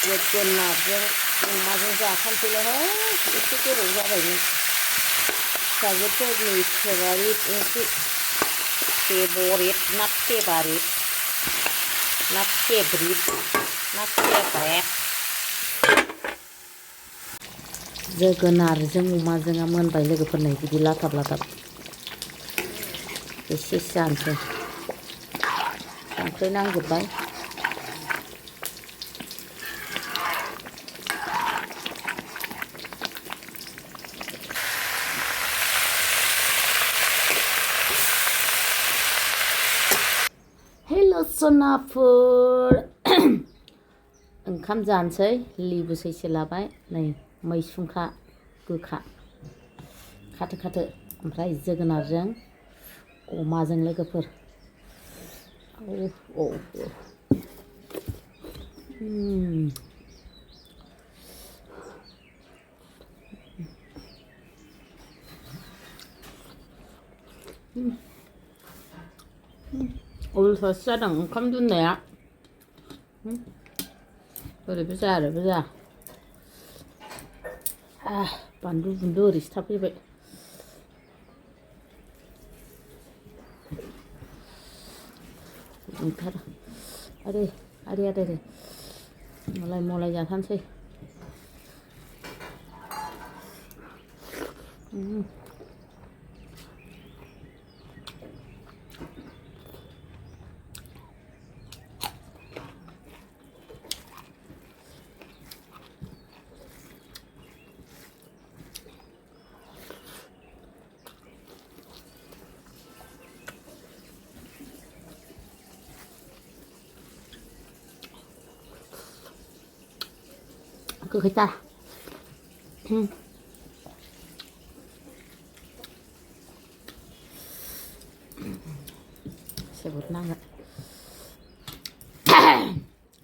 जोगोनारजों अमाजों जाखानोसैलाय एसे गोबाव जाबायमोन फिसाजोफोरनि फेभारिट ओंख्रि फेभरिट ना फेभारिट ना फेभरिट ना फेभरेट जोगोनारजों अमाजोंआ मोनबाय लोगोफोर नै बिदि लाथाब लाथाब एसे जानोसै संख्रि नांजोबबाय हेल' सनाफोर ओंखाम जानोसै लेबु सैसे लाबाय नै मैसुंखा गोखा खाथो खाथो ओमफ्राय जोगोनारजों अमाजों लोगोफोर उलथासो जादों ओंखाम दोननाया ओरैबो जाया ओरैबो जाया बानलु बुनलु ओरैसो थाफैबाय आरे आरे आरे आरे मलाय मलाय जाथारसै goखैथार जोबोद नांगोन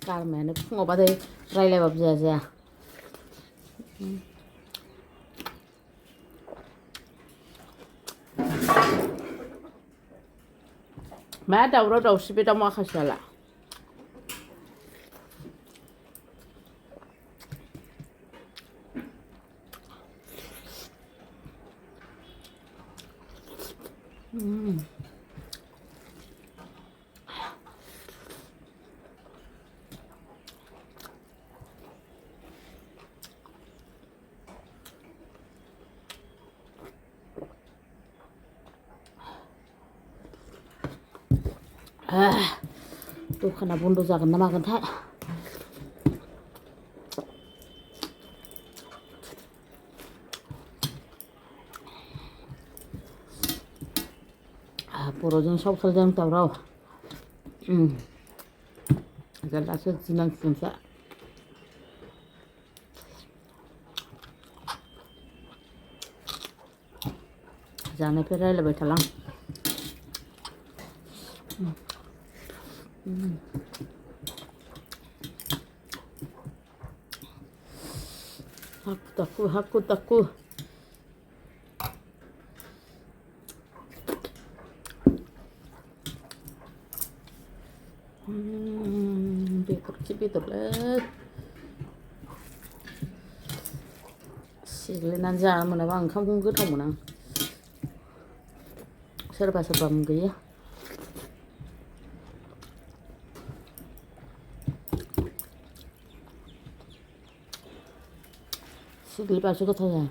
गारमायानो फुङावबाथाय रायलायबाबो जाया मा दावराव दावसि बे दाउ माखासेयालाय दखाना बन्द जागोन ना मागोनथाय बर'जों सावथालजों दावराव जारलासो गिनांसिगोनसो जानायफोर रायलायबाय थालां haku taku बेदरलै सिग्लिनानै जानो मोनाबा ओंखामखौनो गोथाव मोना आं सोरबा सोरबा मुगैयो सिग्लिबासो गोथाव जायो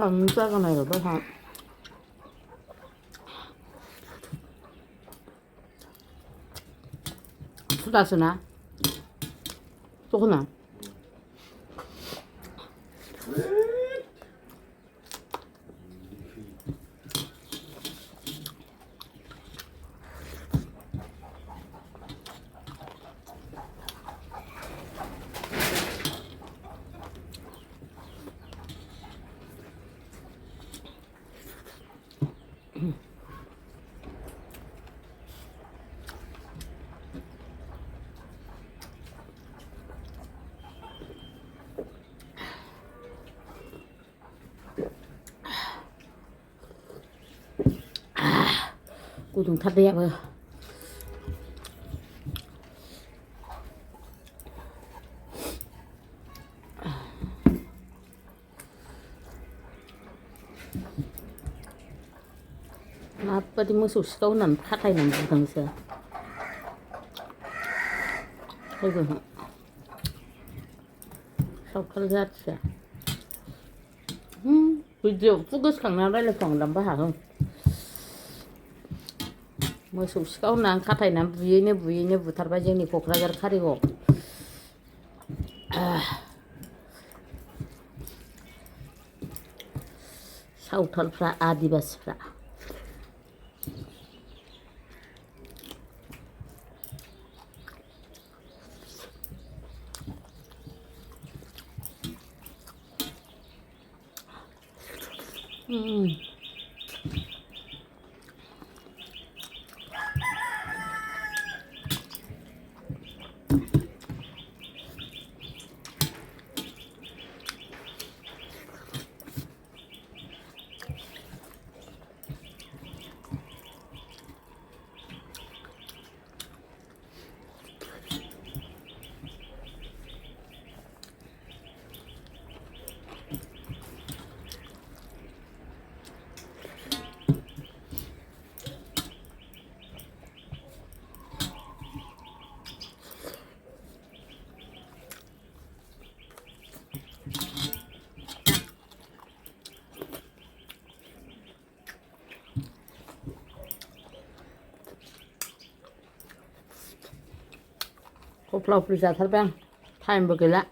한번 짜거나요, 봐. 수다 쓰나? 조금나. गुदुंथारदैयाबो माबायदि मोसौ सिखाव होननानै खाथायनानै बुदोंसो लोगोहा सावथाल जाथिया भिडिअखौ गोसोखांनानै रायज्लायफ्लांदांबो हागौ मोसौ सिखाव होननानै खाथायनानै बुयैनो बुथारबाय जोंनि क'क्राझार कारिगावआव सावथालफ्रा आदिबासिफ्रा खफ्ला खफ्लि जाथारबाय आं टाइमबो गैला